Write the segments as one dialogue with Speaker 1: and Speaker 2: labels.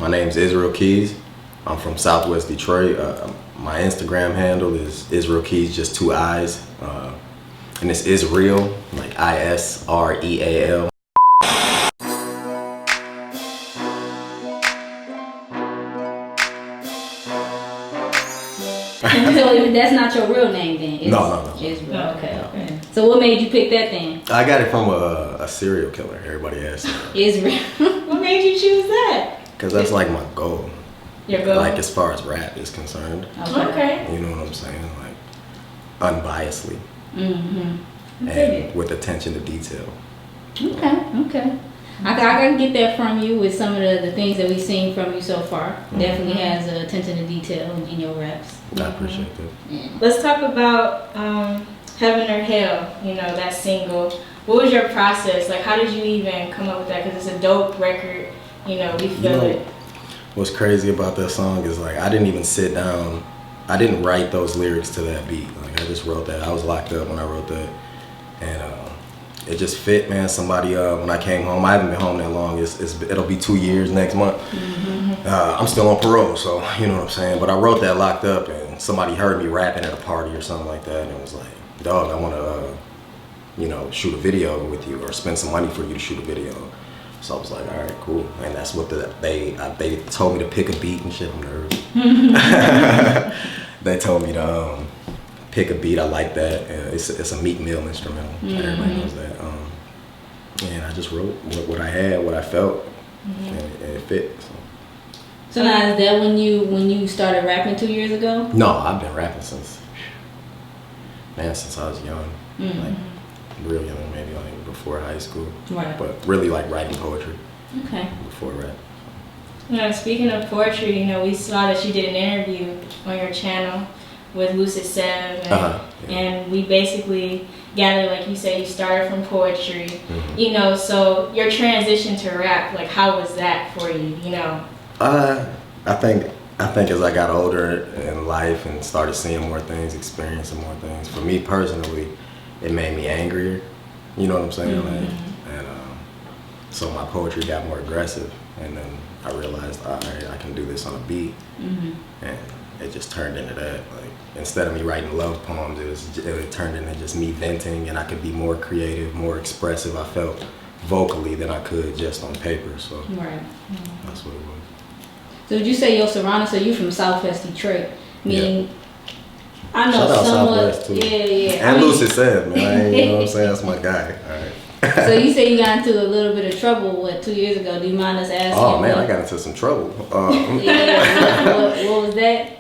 Speaker 1: My name's Israel Keys. I'm from Southwest Detroit. My Instagram handle is Israel Keys, just 2 I's. And it's Isreal, like Isreal.
Speaker 2: So that's not your real name then? It's
Speaker 1: No.
Speaker 2: Israel. Okay. So what made you pick that then?
Speaker 1: I got it from a serial killer. Everybody asks me.
Speaker 2: Israel.
Speaker 3: What made you choose that?
Speaker 1: Because that's like my goal.
Speaker 3: Your goal?
Speaker 1: Like as far as rap is concerned.
Speaker 3: Okay.
Speaker 1: You know what I'm saying? Like unbiasedly.
Speaker 2: Mm-hmm.
Speaker 1: And with attention to detail.
Speaker 2: Okay. I can get that from you with some of the things that we've seen from you so far. Definitely has attention to detail in your raps.
Speaker 1: I appreciate that.
Speaker 2: Yeah.
Speaker 3: Let's talk about Heaven or Hell, you know, that single. What was your process? Like, how did you even come up with that? Because it's a dope record, you know, we feel it.
Speaker 1: What's crazy about that song is like I didn't even sit down. I didn't write those lyrics to that beat. Like I just wrote that. I was locked up when I wrote that. And it just fit, man. Somebody, when I came home, I haven't been home that long. It'll be 2 years next month. I'm still on parole, so you know what I'm saying. But I wrote that locked up, and somebody heard me rapping at a party or something like that, and it was like, dog, I want to, shoot a video with you or spend some money for you to shoot a video. So I was like, all right, cool. And that's what they told me to pick a beat and shit. I'm nervous. They told me to pick a beat. I like that. It's a Meek Mill instrumental. Everybody knows that. And I just wrote what I had, what I felt, and it fit.
Speaker 2: So now is that when you started rapping 2 years ago?
Speaker 1: No, I've been rapping since I was young, like real young, maybe like before high school. Right. But really like writing poetry. Okay. Before rap.
Speaker 3: You know, speaking of poetry, you know, we saw that you did an interview on your channel with Lucid Sev, and we basically gathered, like you said, you started from poetry, you know, so your transition to rap, like how was that for you, you know?
Speaker 1: I think as I got older in life and started seeing more things, experiencing more things, for me personally, it made me angrier, you know what I'm saying? And so my poetry got more aggressive, and then I realized, all right, I can do this on a beat, and it just turned into that. Like instead of me writing love poems, it turned into just me venting, and I could be more creative, more expressive. I felt vocally than I could just on paper. So that's what it was.
Speaker 2: So would you say you're surrounded? So you from Southwest Detroit, meaning I know
Speaker 1: shout out
Speaker 2: somewhat.
Speaker 1: Southwest too.
Speaker 2: Yeah.
Speaker 1: And Lucid Sev, man. You know what I'm saying? That's my guy. All right.
Speaker 2: So you say you got into a little bit of trouble, 2 years ago? Do you mind us asking?
Speaker 1: Oh man, I got into some trouble.
Speaker 2: What was that?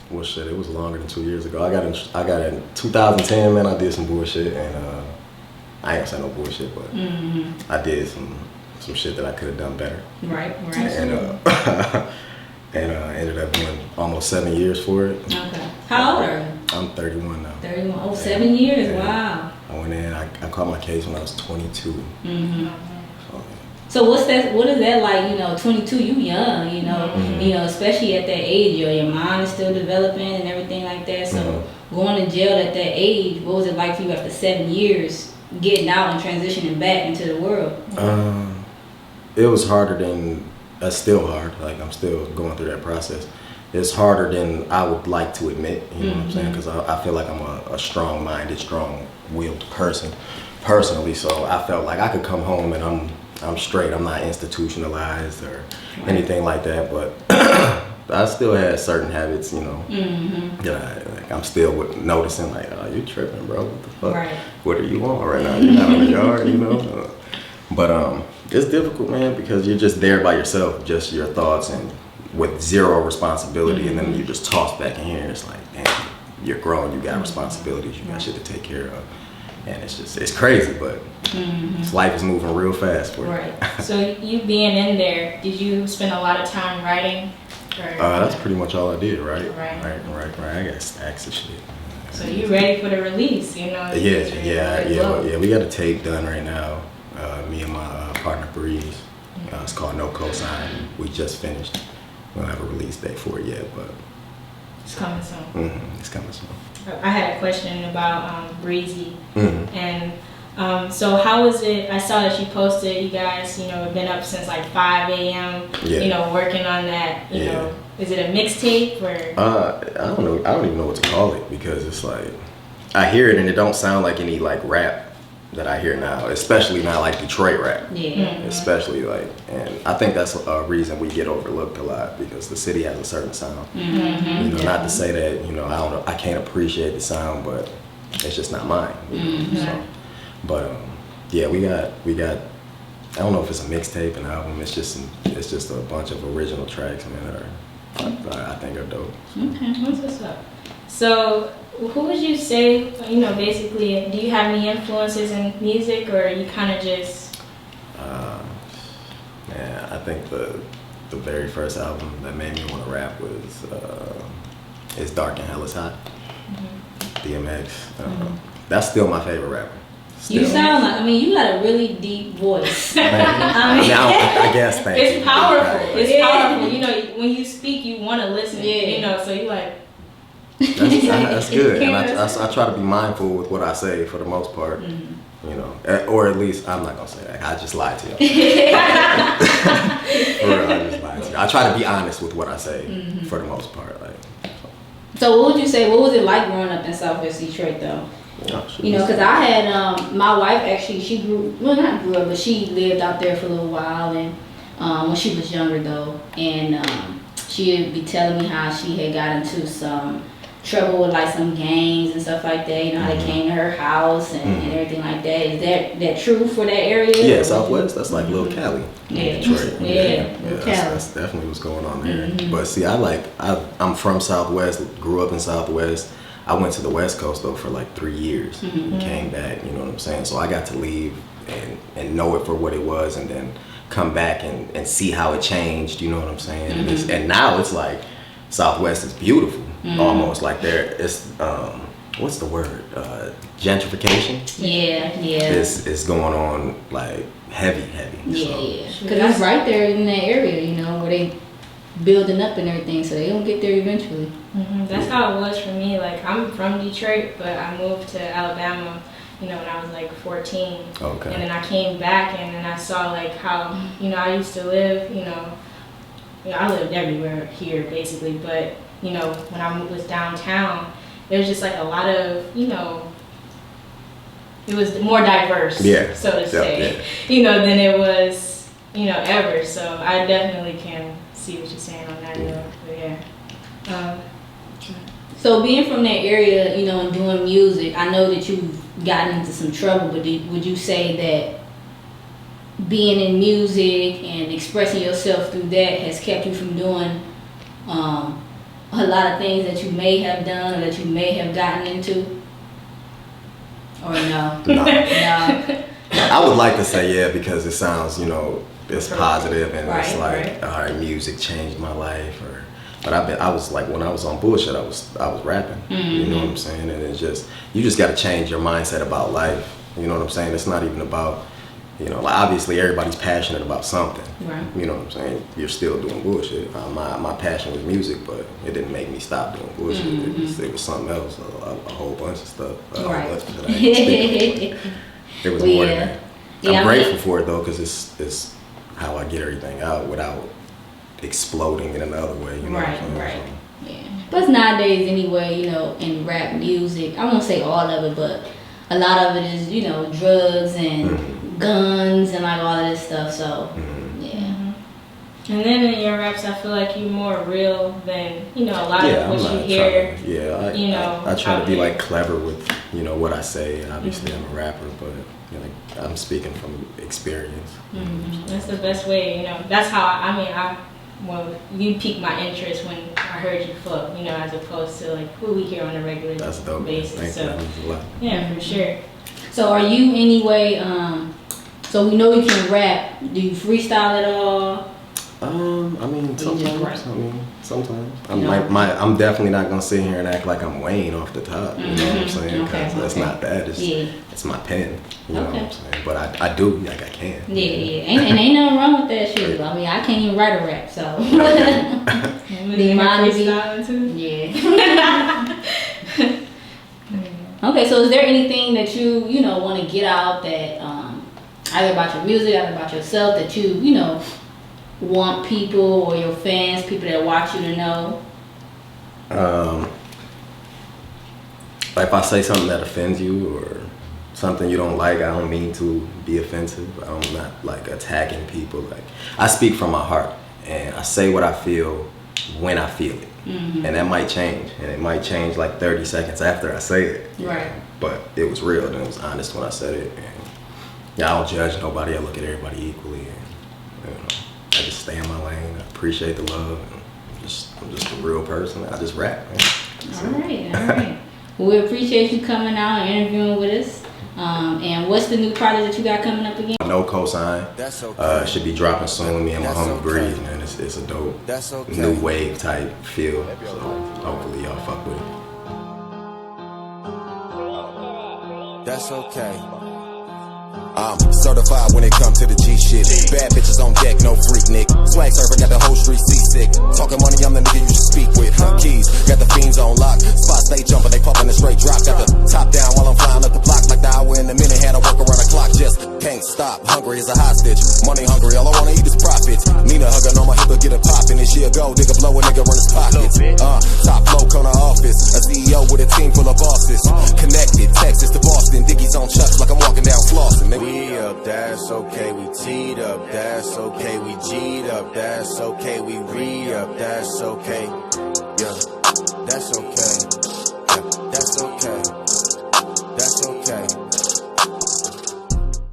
Speaker 1: Well, shit, it was longer than 2 years ago. I got in 2010, man. I did some bullshit, and I ain't gonna say no bullshit, but I did some shit that I could have done better.
Speaker 2: Right.
Speaker 1: And ended up doing almost 7 years for it.
Speaker 2: Okay. How old are you?
Speaker 1: I'm 31 now.
Speaker 2: 31. Oh, 7 years. Wow.
Speaker 1: I went in. I caught my case when I was 22.
Speaker 2: So what is that like? You know, 22, you young. You know, especially at that age, your mind is still developing and everything like that. So going to jail at that age, what was it like for you after 7 years, getting out and transitioning back into the world?
Speaker 1: It was harder than. That's still hard. Like I'm still going through that process. It's harder than I would like to admit. You know what I'm saying? Because I feel like I'm a strong-minded, strong-willed person, personally. So I felt like I could come home and I'm straight. I'm not institutionalized or anything like that. But I still had certain habits, you know. That I'm still noticing. Like, oh, you tripping, bro? What the fuck?
Speaker 2: Right.
Speaker 1: What are you on right now? You're not in the yard, you know. But it's difficult, man, because you're just there by yourself, just your thoughts and with zero responsibility, and then you just tossed back in here. And it's like, damn, you're grown, you got responsibilities, you got shit to take care of, and it's crazy, but life is moving real fast for you.
Speaker 3: Right. So you being in there, did you spend a lot of time writing?
Speaker 1: That's pretty much all I did, right?
Speaker 3: Right.
Speaker 1: I got stacks of shit.
Speaker 3: So you ready for the release, you know?
Speaker 1: Yeah. We got a tape done right now. Me and my partner Breeze. It's called No COSIGN. We just finished. We don't have a release date for it yet, but
Speaker 3: it's coming soon.
Speaker 1: It's coming soon.
Speaker 3: I had a question about Breezy and So how was it? I saw that you posted. You guys, have been up since like 5 a.m.
Speaker 1: Yeah.
Speaker 3: Working on that. You know, is it a mixtape or?
Speaker 1: I don't know. I don't even know what to call it because it's like I hear it and it don't sound like any like rap that I hear now, especially not like Detroit rap.
Speaker 2: Yeah.
Speaker 1: Especially like, and I think that's a reason we get overlooked a lot because the city has a certain sound. Not to say that I don't know, I can't appreciate the sound, but it's just not mine. So, but yeah, we got. I don't know if it's a mixtape, an album. It's just a bunch of original tracks, man, that I think are dope.
Speaker 3: Okay, that's what's up. So, who would you say, basically, do you have any influences in music, or you kind of just?
Speaker 1: Yeah, I think the very first album that made me want to rap was "It's Dark and Hell Is Hot." DMX. That's still my favorite rapper. Still.
Speaker 2: You sound like, you got a really deep voice.
Speaker 1: I guess, thank you.
Speaker 3: It's powerful. It's powerful. When you speak, you want to listen. So you like.
Speaker 1: That's good, and I try to be mindful with what I say for the most part, or at least I'm not gonna say that. I just lied to you. I just lied to you. I try to be honest with what I say for the most part.
Speaker 2: So what would you say? What was it like growing up in Southwest Detroit, though? Because I had my wife actually. She not grew up, but she lived out there for a little while, and when she was younger though, and she would be telling me how she had got into some trouble with like some gangs and stuff like that. How they came to her house and everything like that. Is that true for that area?
Speaker 1: Yeah, Southwest. That's like Little Cali.
Speaker 2: Yeah,
Speaker 1: Detroit.
Speaker 2: Little Cali.
Speaker 1: That's definitely what's going on there. But see, I'm from Southwest. Grew up in Southwest. I went to the West Coast though for like 3 years. And came back. You know what I'm saying? So I got to leave and know it for what it was, and then come back and see how it changed. You know what I'm saying? And now it's like Southwest is beautiful. Almost like it's what's the word, gentrification. It's going on like heavy.
Speaker 2: Because it's right there in that area, where they building up and everything, so they don't get there eventually.
Speaker 3: That's how it was for me. Like, I'm from Detroit, but I moved to Alabama when I was like 14.
Speaker 1: Okay.
Speaker 3: And then I came back and then I saw like how I used to live. I lived everywhere here basically, but when I was downtown, there was just like a lot of, it was more diverse, so to say, than it was, ever. So I definitely can see what you're saying on that note. But
Speaker 2: so being from that area, and doing music, I know that you've gotten into some trouble, but would you say that being in music and expressing yourself through that has kept you from doing a lot of things that you may have done or that you may have gotten into? Or no?
Speaker 1: No. I would like to say yeah, because it sounds, it's positive and it's like, all right, music changed my life. But I was like, when I was on bullshit, I was rapping. You know what I'm saying? And it's just, you just got to change your mindset about life. You know what I'm saying? It's not even about, like obviously everybody's passionate about something.
Speaker 2: Right.
Speaker 1: You know what I'm saying? You're still doing bullshit. My passion was music, but it didn't make me stop doing bullshit. It was something else, a whole bunch of stuff. It was more than that. I'm grateful for it though, because it's how I get everything out without exploding in another way. You know what I'm saying?
Speaker 2: Right. Yeah. But nowadays anyway, in rap music, I won't say all of it, but a lot of it is, drugs and guns and like all of this stuff. So
Speaker 3: And then in your raps, I feel like you're more real than a lot of what you hear.
Speaker 1: I try to be like clever with what I say. Obviously, I'm a rapper, but I'm speaking from experience.
Speaker 3: That's the best way. That's how you piqued my interest when I heard you flow. As opposed to like who we hear on a regular
Speaker 1: That's dope,
Speaker 3: basis.
Speaker 1: Thank
Speaker 3: So
Speaker 1: you. That means a lot.
Speaker 3: yeah, for sure.
Speaker 2: So are you anyway? So we know you can rap. Do you freestyle at all?
Speaker 1: Sometimes. I'm definitely not gonna sit here and act like I'm Wayne off the top. You know what I'm saying? Because that's not that. It's my pen. You know what I'm saying? But I do, like I can.
Speaker 2: Yeah. Ain't nothing wrong with that shit. I can't even write a rap, so.
Speaker 3: Do you mind freestyling too?
Speaker 2: Yeah. Okay, so is there anything that you know, want to get out that either about your music, either about yourself, that you know, want people or your fans, people that watch you to know?
Speaker 1: Like if I say something that offends you or something you don't like, I don't mean to be offensive. I'm not like attacking people. Like I speak from my heart and I say what I feel when I feel it. And that might change, and it might change like 30 seconds after I say it.
Speaker 2: Right.
Speaker 1: But it was real and it was honest when I said it. And yeah, I don't judge nobody. I look at everybody equally. And you know, I just stay in my lane. I appreciate the love. And I'm just a real person. I just rap, man.
Speaker 2: All right. Well, we appreciate you coming out and interviewing with us. And what's the new project that you got coming up again?
Speaker 1: No COSIGN. Should be dropping soon. Me and my homie Breeze, man. It's a dope new wave type feel. So hopefully y'all fuck with it.
Speaker 4: That's okay. I'm certified when it comes to the G shit. Bad bitches on deck, no freak Nick. Swag surfer, got the whole street seasick. Talking money, I'm the nigga you should speak with. Keys, got the fiends on lock. Spots they jumping, they pumping a straight drop. Got the top down while I'm flying up the block. Like the hour in a minute, had to work around the clock. Just can't stop, hungry as a hostage. Money hungry, all I wanna eat is profits. Nina hugging on my hip, get a pop in this year go. Nigga blow a nigga run his pockets. Top flow, corner office. A CEO with a team full of bosses. Connected, Texas to Boston. Diggies on chucks like I'm walking down Flossin'. We up, that's okay, we teed up, that's okay, we G'd up, that's okay, we re-up, that's okay, yeah, that's okay.